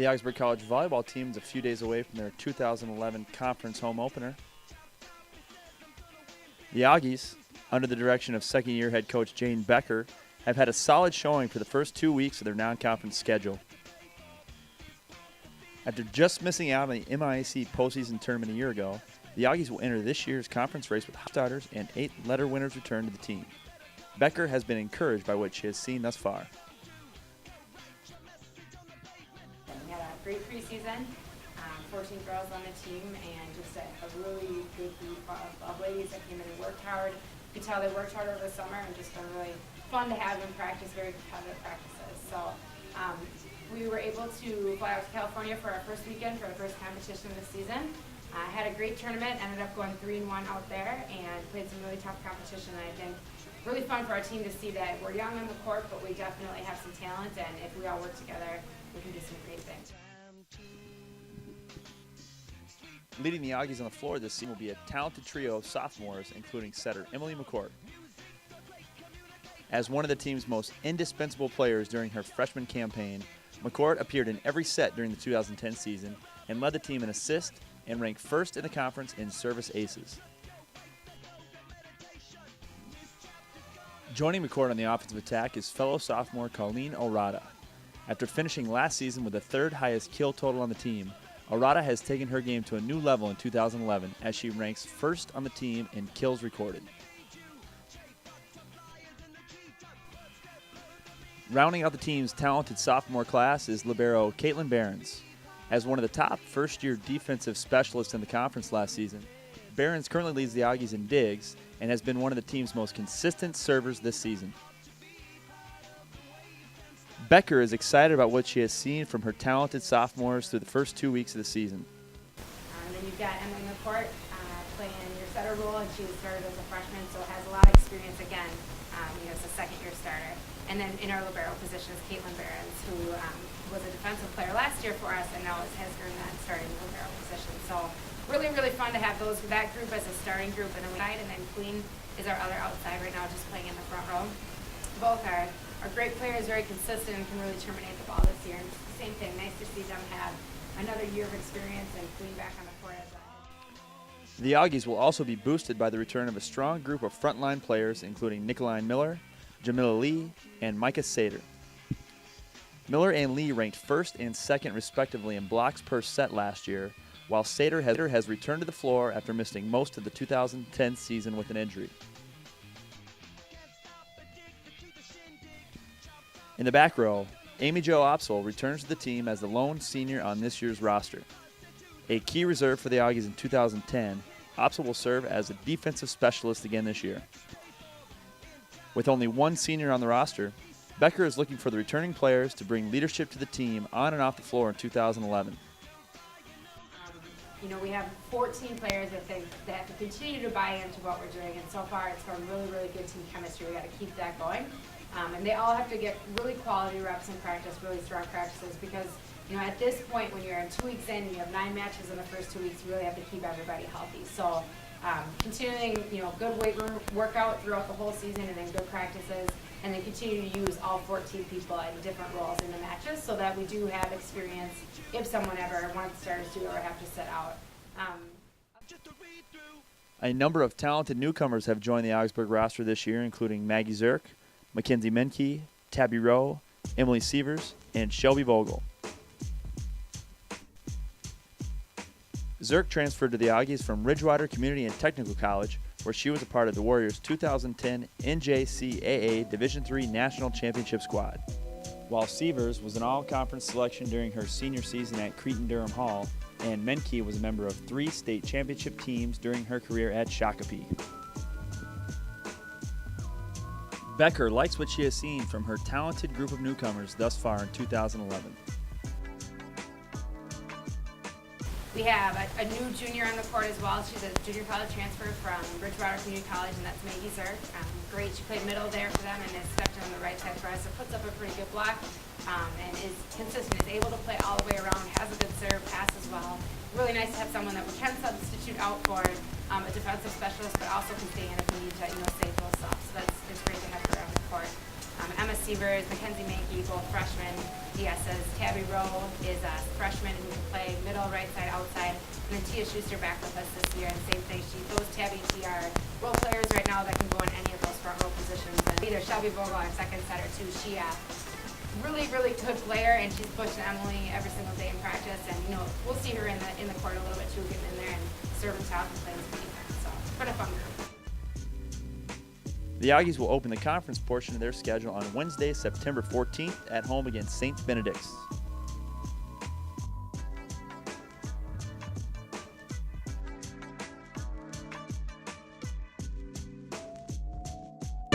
The Augsburg College volleyball team is a few days away from their 2011 conference home opener. The Auggies, under the direction of second-year head coach Jane Becker, have had a solid showing for the first 2 weeks of their non-conference schedule. After just missing out on the MIAC postseason tournament a year ago, the Auggies will enter this year's conference race with starters and 8 letter winners return to the team. Becker has been encouraged by what she has seen thus far. We had a great preseason, 14 girls on the team, and just a really good group of ladies that came in and worked hard. You could tell they worked hard over the summer and just been really fun to have in practice, very competitive practices. So we were able to fly out to California for our first weekend for our first competition of the season. Had a great tournament, ended up going 3-1 out there and played some really tough competition. And I think really fun for our team to see that we're young on the court, but we definitely have some talent, and if we all work together, we can do some great things. Leading the Auggies on the floor this season will be a talented trio of sophomores, including setter Emily McCourt. As one of the team's most indispensable players during her freshman campaign, McCourt appeared in every set during the 2010 season and led the team in assists and ranked first in the conference in service aces. Joining McCourt on the offensive attack is fellow sophomore Colleen Orada. After finishing last season with the third highest kill total on the team, Orada has taken her game to a new level in 2011 as she ranks first on the team in kills recorded. Rounding out the team's talented sophomore class is libero Caitlin Behrens. As one of the top first-year defensive specialists in the conference last season, Behrens currently leads the Auggies in digs and has been one of the team's most consistent servers this season. Becker is excited about what she has seen from her talented sophomores through the first 2 weeks of the season. And then you've got Emily McCourt playing your setter role, and she started as a freshman, so has a lot of experience again. As a second-year starter. And then in our libero position is Caitlin Behrens, who was a defensive player last year for us, and now has earned that starting libero position. So really, really fun to have that group as a starting group in the side, and then Queen is our other outside right now, just playing in the front row. Both are great players, very consistent, and can really terminate the ball this year. And it's the same thing, nice to see them have another year of experience and Queen back on the court as well. The Auggies will also be boosted by the return of a strong group of frontline players, including Nicoline Miller, Jamila Lee, and Micah Sater. Miller and Lee ranked first and second respectively in blocks per set last year, while Sater has returned to the floor after missing most of the 2010 season with an injury. In the back row, Amy Jo Opsel returns to the team as the lone senior on this year's roster. A key reserve for the Auggies in 2010, Opsel will serve as a defensive specialist again this year. With only one senior on the roster, Becker is looking for the returning players to bring leadership to the team on and off the floor in 2011. We have 14 players that have to continue to buy into what we're doing, and so far it's been really, really good team chemistry. We got to keep that going. And they all have to get really quality reps in practice, really strong practices, because at this point when you're 2 weeks in and you have 9 matches in the first 2 weeks, you really have to keep everybody healthy. So continuing, good weight room workout throughout the whole season, and then good practices, and then continue to use all 14 people in different roles in the matches so that we do have experience if someone ever, one of the starters do ever have to sit out. A number of talented newcomers have joined the Augsburg roster this year, including Maggie Zirk, Mackenzie Menke, Tabby Rowe, Emily Sievers, and Shelby Vogel. Zirk transferred to the Auggies from Ridgewater Community and Technical College, where she was a part of the Warriors' 2010 NJCAA Division III National Championship squad, while Sievers was an all-conference selection during her senior season at Cretin-Durham Hall, and Menke was a member of 3 state championship teams during her career at Shakopee. Becker likes what she has seen from her talented group of newcomers thus far in 2011. We have a new junior on the court as well. She's a junior college transfer from Ridgewater Community College, and that's Maggie Zirk. Great, she played middle there for them and has stepped in on the right side for us. It puts up a pretty good block and is consistent, is able to play all the way around, has a good serve, pass as well. Really nice to have someone that we can substitute out for a defensive specialist, but also can stay in if we need to, save those stops. So that's great to have her on the court. Emma receivers, Mackenzie Mankey, both freshmen, DS's. Tabby Rowe is a freshman who can play middle, right side, outside. And then Tia Schuster back with us this year. And same thing, both Tabby and Tia are role players right now that can go in any of those front row positions. And either Shelby Vogel, our second setter, too, she really, really good player, and she's pushing Emily every single day in practice. And we'll see her in the court a little bit too, getting in there and serving top and playing some defense. So it's been a fun group. The Auggies will open the conference portion of their schedule on Wednesday, September 14th at home against St. Benedict's.